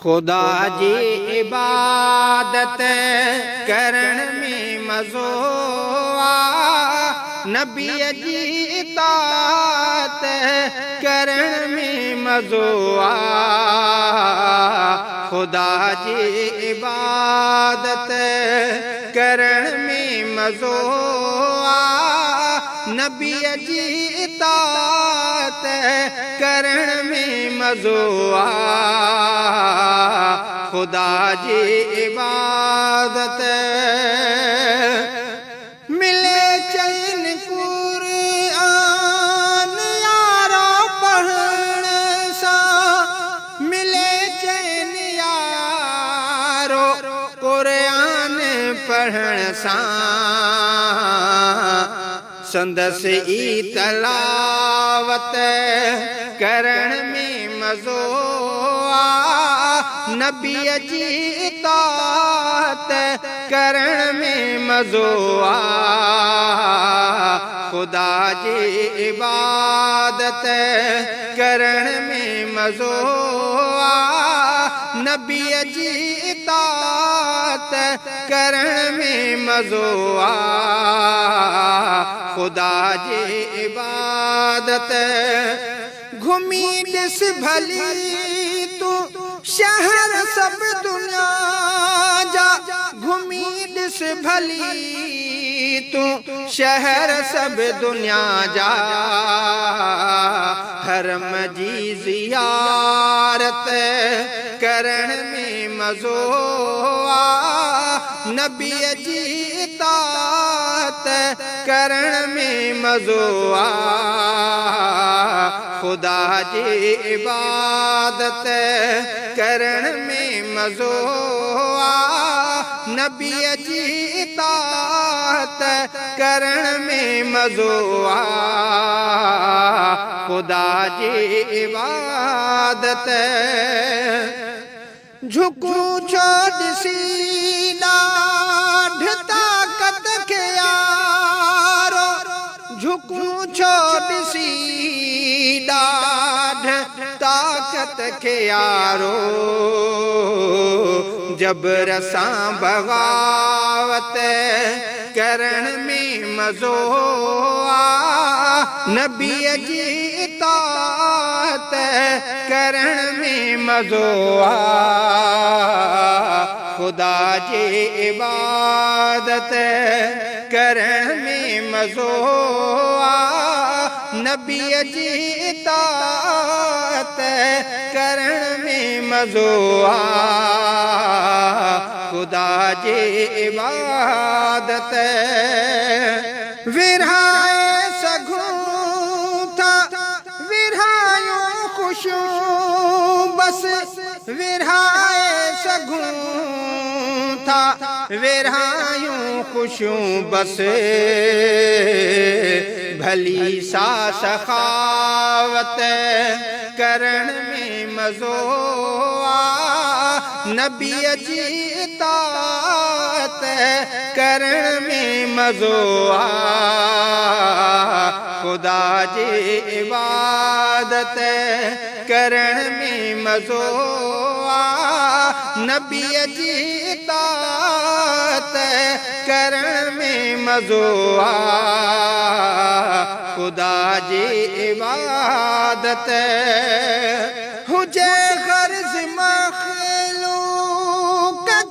खुदा जी इबादत करण में मज़ो आ, नबी जी इताअत करण में मज़ो आ। खुदा जी इबादत करण में मज़ो आ, नबी जी इताअत करण में मज़ो आ। खुदा जी इबादत मिले चैन कुरान यारो पढ़ण सां, मिले चैन यारो कुरान पढ़ण सां, संदसि ई तलावत करण में मज़ो आ, नबी जी इताअत करण में मज़ो आ। खुदा जी इबादत करण में मज़ो आ, नबी जी इताअत करण में मज़ो आ। खुदा जी इबादत घुमी ॾिस भली तू शहर सब दुनिया जा, घुमी ॾिस भली तू शहर सब दुनिया जा, हरम जी ज़ियारत करण में मज़ो आ, नबी जी इताअत करण में मज़ो आ। खुदा जी इबादत करण में मज़ो आ, नबी जी इताअत करण में मज़ो आ। खुदा जी इबादत झुकूं छो ॾिसी ॾाढ ताक़त खे यारो, झुकूं छो ॾिसी ॾाढ ताक़त खे यारो, जबर सां बग़ावत करण में मज़ो आ, नबी जी इताअत करण में मज़ो आ। खुदा जी इबादत करण में मज़ो आ, नबी जी इताअत करण में मज़ो आ। खुदा जी इबादत विरहाए सघूं था विरहायूं ख़ुशियूं बस, विरहाए सघूं था विरहायूं ख़ुशियूं बस, भली सा सखावत करण में मज़ो आ, नबी जी इताअत करण में मज़ो आ। खुदा जी इबादत करण में मज़ो आ, नबी जी इताअत करण में मज़ो आ। खुदा जी इबादत हुजे गर्ज़ मख़लूक़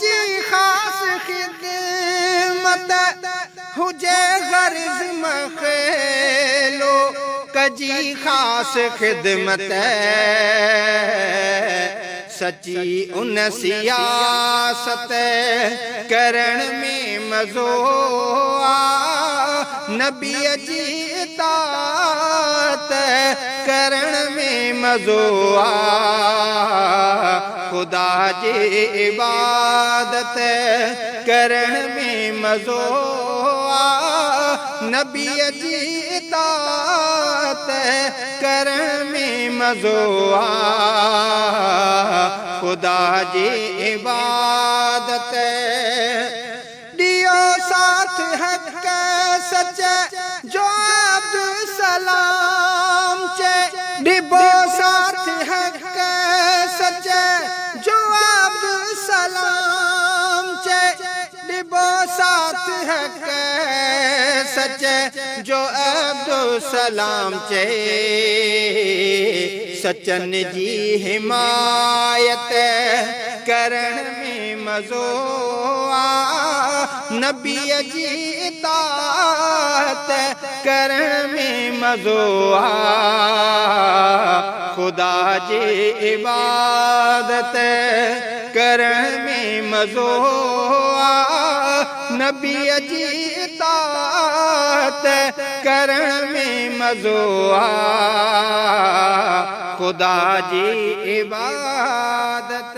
जी ख़ास ख़िदमत, हुजे गर्ज़ मख़लूक़ जी ख़ास ख़िदमत, सची उन सियासत करण में मज़ो आ, नबी जी इताअत करण में मज़ो आ। खुदा जी इबादत करण में मज़ो आ, नबी जी इताअत करण में मज़ो आ। खुदा जी इबादत दियो साथ हक़ सच जो अब्दुल सलाम चे, डिबो साथ हक़ सच जो हक़ सच जो अब्दुल सलाम चए सचन जी हिमायत करण में मज़ो आ नबीअ जी इताअत करण में मज़ो आ खुदा जी इबादत करण में मज़ो आ नबीअ जी इताअत करण में मज़ो आ खुदा जी इबादत।